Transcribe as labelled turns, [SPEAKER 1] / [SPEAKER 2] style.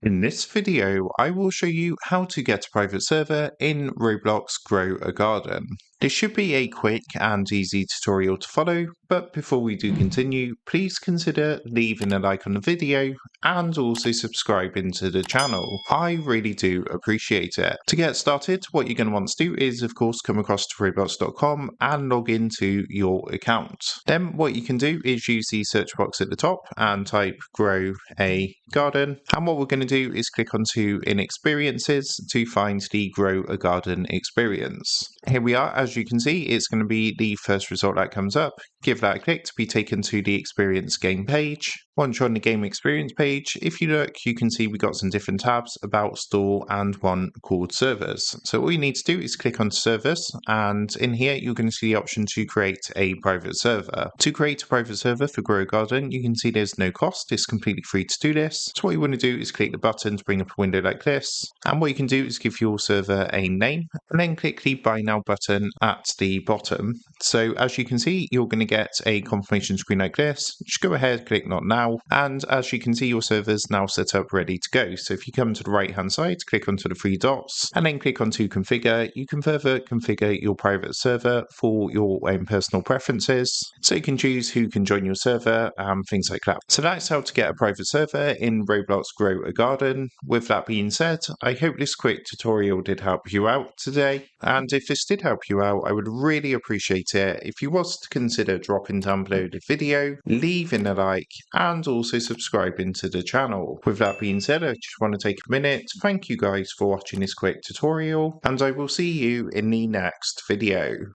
[SPEAKER 1] In this video, I will show you how to get a private server in Roblox Grow A Garden. This should be a quick and easy tutorial to follow, but before we do continue, please consider leaving a like on the video and also subscribing to the channel. I really do appreciate it. To get started, what you're going to want to do is of course come across to roblox.com and log into your account. Then what you can do is use the search box at the top and type Grow A Garden, and what we're going to do is click onto in experiences to find the Grow a Garden experience. Here we are. As you can see, it's going to be the first result that comes up. Give that a click to be taken to the experience game page. Once you're on the game experience page, if you look, you can see we got some different tabs: about, store, and one called servers. So all you need to do is click on servers, and in here you're going to see the option to create a private server. To create a private server for Grow a Garden, you can see there's no cost. It's completely free to do this. So what you want to do is click the button to bring up a window like this, and what you can do is give your server a name and then click the buy now button at the bottom. So as you can see, you're going to get a confirmation screen like this. Just go ahead, click not now, and as you can see, your server's now set up, ready to go. So if you come to the right hand side, click onto the three dots and then click onto configure, you can further configure your private server for your own personal preferences, so you can choose who can join your server and things like that. So that's how to get a private server in Roblox Grow a Garden. With that being said, I hope this quick tutorial did help you out today, and if this did help you out, I would really appreciate it if you was to consider dropping down below the video, leaving a like, and also subscribing to the channel. With that being said, I just want to take a minute to thank you guys for watching this quick tutorial, and I will see you in the next video.